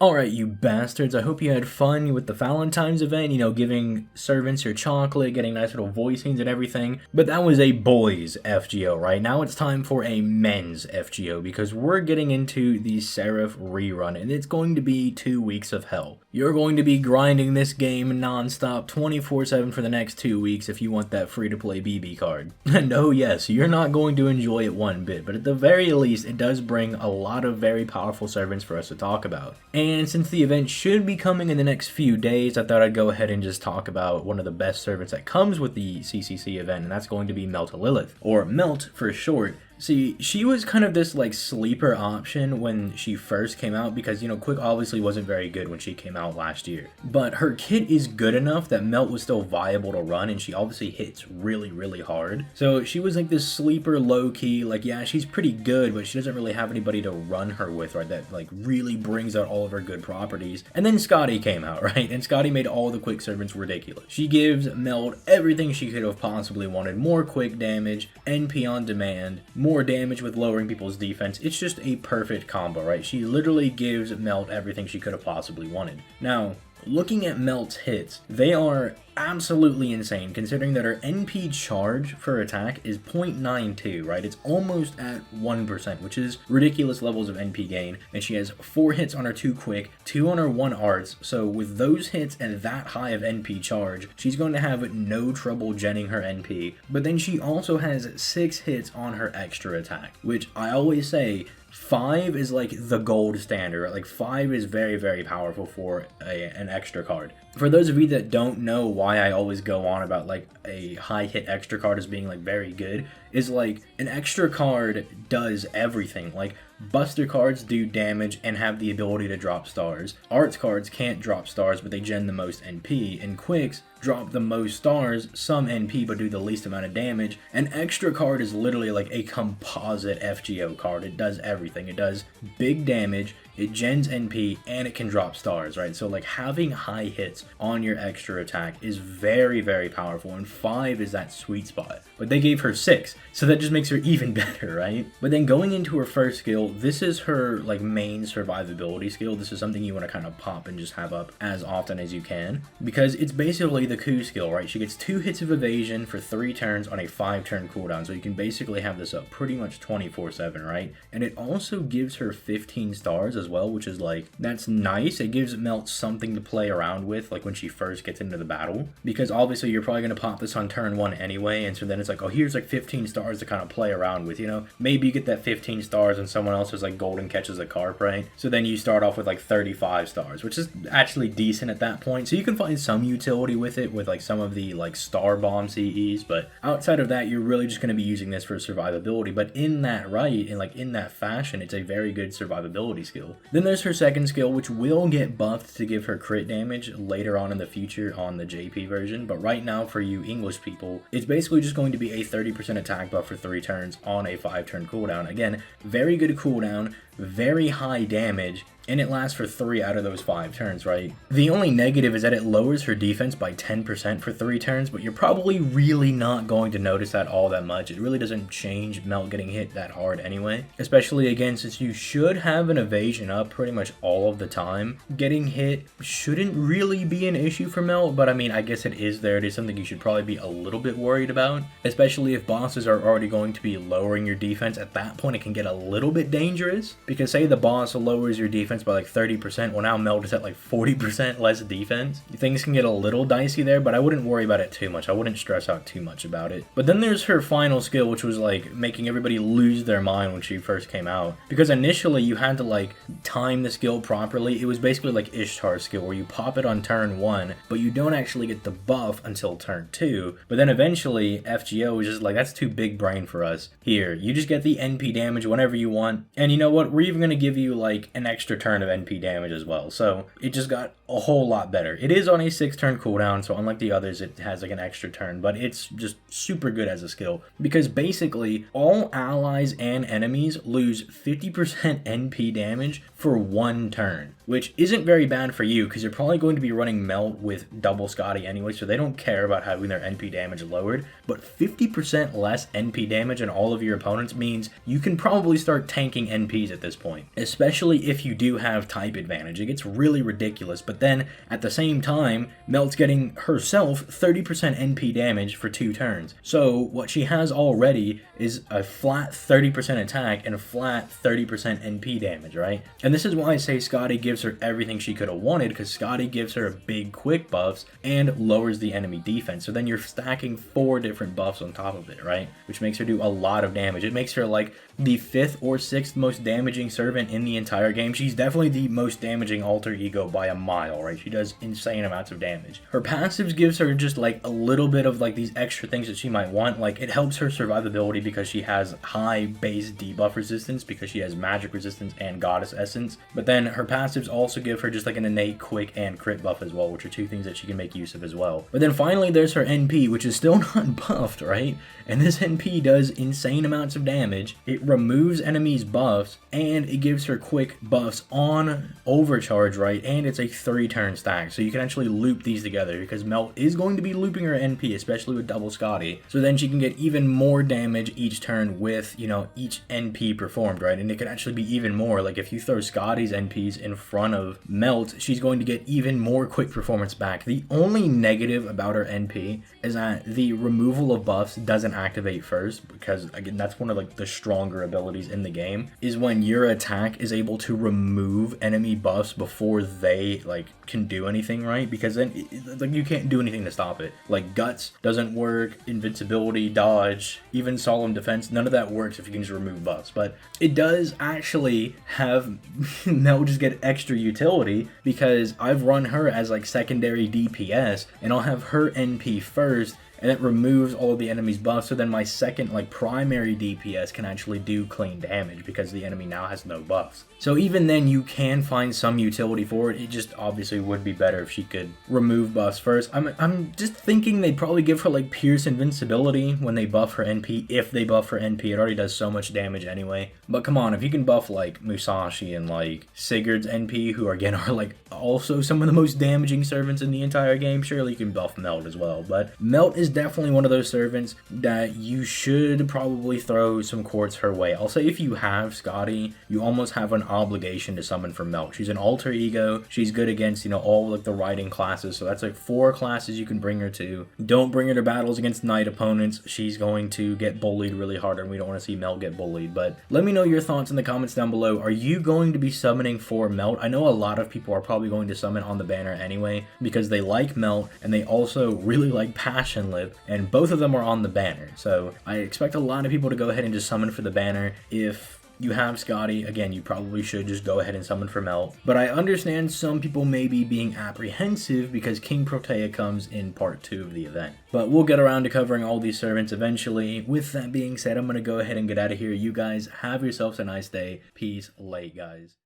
Alright, you bastards, I hope you had fun with the Valentine's event, giving servants your chocolate, getting nice little voicings and everything. But that was a boys' FGO, right? Now it's time for a men's FGO, because we're getting into the Seraph rerun, and it's going to be 2 weeks of hell. You're going to be grinding this game non-stop 24/7 for the next 2 weeks if you want that free-to-play BB card. No, yes, you're not going to enjoy it one bit, but at the very least, it does bring a lot of very powerful servants for us to talk about. And since the event should be coming in the next few days, I thought I'd go ahead and just talk about one of the best servants that comes with the CCC event, and that's going to be Meltlilith, or Melt for short. See, she was kind of this sleeper option when she first came out because, Quick obviously wasn't very good when she came out last year. But her kit is good enough that Melt was still viable to run, and she obviously hits really, really hard. So she was this sleeper low-key, yeah, she's pretty good, but she doesn't really have anybody to run her with, right, that really brings out all of her good properties. And then Scotty came out, right, and Scotty made all the quick servants ridiculous. She gives Melt everything she could have possibly wanted: more quick damage, NP on demand, more damage with lowering people's defense. It's just a perfect combo, right? She literally gives Melt everything she could have possibly wanted. Now, looking at Melt's hits, they are absolutely insane considering that her NP charge for attack is 0.92, right? It's almost at 1%, which is ridiculous levels of NP gain, and she has 4 hits on her 2 quick, 2 on her 1 arts, so with those hits and that high of NP charge, she's going to have no trouble genning her NP. But then she also has 6 hits on her extra attack, which I always say 5 is the gold standard, right? 5 is very, very powerful for an extra card. For those of you that don't know why I always go on about a high hit extra card as being very good, is an extra card does everything. Buster cards do damage and have the ability to drop stars. Arts cards can't drop stars, but they gen the most NP, and quicks drop the most stars, some NP, but do the least amount of damage. An extra card is literally a composite FGO card. It does everything. It does big damage, it gens NP, and it can drop stars, right? So having high hits on your extra attack is very, very powerful, and 5 is that sweet spot. But they gave her 6, so that just makes her even better, right? But then going into her first skill, this is her main survivability skill. This is something you want to kind of pop and just have up as often as you can, because it's basically the coup skill, right? She gets 2 hits of evasion for 3 turns on a 5-turn cooldown, so you can basically have this up pretty much 24/7, right? And it also gives her 15 stars as well, which is that's nice. It gives Melt something to play around with when she first gets into the battle, because obviously you're probably going to pop this on turn 1 anyway, and so then it's oh, here's 15 stars to kind of play around with, maybe you get that 15 stars and someone else is golden catches a carp, right? So then you start off with 35 stars, which is actually decent at that point, so you can find some utility with it with some of the star bomb CEs, but outside of that you're really just going to be using this for survivability. But in that right, and in that fashion, it's a very good survivability skill. Then there's her second skill, which will get buffed to give her crit damage later on in the future on the JP version, but right now for you English people, it's basically just going to be a 30% attack buff for 3 turns on a 5-turn cooldown. Again, very good cooldown, very high damage, and it lasts for 3 out of those 5 turns, right? The only negative is that it lowers her defense by 10% for 3 turns, but you're probably really not going to notice that all that much. It really doesn't change Melt getting hit that hard anyway, especially again since you should have an evasion up pretty much all of the time. Getting hit shouldn't really be an issue for Melt, but I mean, I guess it is there. It is something you should probably be a little bit worried about, especially if bosses are already going to be lowering your defense. At that point, it can get a little bit dangerous, because say the boss lowers your defense by 30%, well now Melt is at 40% less defense. Things can get a little dicey there, but I wouldn't worry about it too much. I wouldn't stress out too much about it. But then there's her final skill, which was making everybody lose their mind when she first came out, because initially you had to time the skill properly. It was basically Ishtar's skill, where you pop it on turn 1, but you don't actually get the buff until turn 2. But then eventually FGO was just that's too big brain for us. Here, you just get the NP damage whenever you want, and you know what, we're even going to give you an extra turn of NP damage as well. So it just got a whole lot better. It is on a 6-turn cooldown, so unlike the others, it has an extra turn, but it's just super good as a skill, because basically all allies and enemies lose 50% NP damage for 1 turn. which isn't very bad for you because you're probably going to be running Melt with double Scotty anyway, so they don't care about having their NP damage lowered. But 50% less NP damage on all of your opponents means you can probably start tanking NPs at this point, especially if you do have type advantage. It gets really ridiculous, but then at the same time, Melt's getting herself 30% NP damage for 2 turns. So what she has already is a flat 30% attack and a flat 30% NP damage, right? And this is why I say Scotty gives her everything she could have wanted, because Scotty gives her big quick buffs and lowers the enemy defense. So then you're stacking 4 different buffs on top of it, right? Which makes her do a lot of damage. It makes her like the 5th or 6th most damaging servant in the entire game. She's definitely the most damaging alter ego by a mile, right? She does insane amounts of damage. Her passives gives her just like a little bit of like these extra things that she might want. Like it helps her survivability because she has high base debuff resistance because she has magic resistance and goddess essence. But then her passives also give her just like an innate quick and crit buff as well, which are 2 things that she can make use of as well. But then finally there's her NP, which is still not buffed, right? And this NP does insane amounts of damage. It removes enemies' buffs, and it gives her quick buffs on overcharge, right? And it's a 3-turn stack, so you can actually loop these together because Melt is going to be looping her NP, especially with double Scotty. So then she can get even more damage each turn with, you know, each NP performed, right? And it can actually be even more. Like if you throw Scotty's NPs in front of Melt, she's going to get even more quick performance back. The only negative about her NP is that the removal of buffs doesn't activate first, because again, that's one of like the stronger abilities in the game, is when your attack is able to remove enemy buffs before they like can do anything, right? Because then like you can't do anything to stop it. Like guts doesn't work, invincibility, dodge, even solemn defense, none of that works if you can just remove buffs. But it does actually have Mel just get extra utility, because I've run her as like secondary DPS and I'll have her NP first, and it removes all of the enemy's buffs, so then my second like primary DPS can actually do clean damage because the enemy now has no buffs. So even then you can find some utility for it. It just obviously would be better if she could remove buffs first. I'm just thinking they'd probably give her like Pierce Invincibility when they buff her NP, if they buff her NP. It already does so much damage anyway. But come on, if you can buff like Musashi and like Sigurd's NP, who again are like also some of the most damaging servants in the entire game, surely you can buff Melt as well. But Melt is definitely one of those servants that you should probably throw some quartz her way. I'll say if you have Scotty, you almost have an obligation to summon for Melt. She's an alter ego. She's good against, you know, all like the riding classes. So that's like 4 classes you can bring her to. Don't bring her to battles against knight opponents. She's going to get bullied really hard, and we don't want to see Melt get bullied. But let me know your thoughts in the comments down below. Are you going to be summoning for Melt? I know a lot of people are probably going to summon on the banner anyway because they like Melt and they also really like Passionlith, and both of them are on the banner. So I expect a lot of people to go ahead and just summon for the banner. If you have Scotty, again, you probably should just go ahead and summon for Melt. But I understand some people may be being apprehensive because King Protea comes in part 2 of the event. But we'll get around to covering all these servants eventually. With that being said, I'm going to go ahead and get out of here. You guys have yourselves a nice day. Peace, late guys.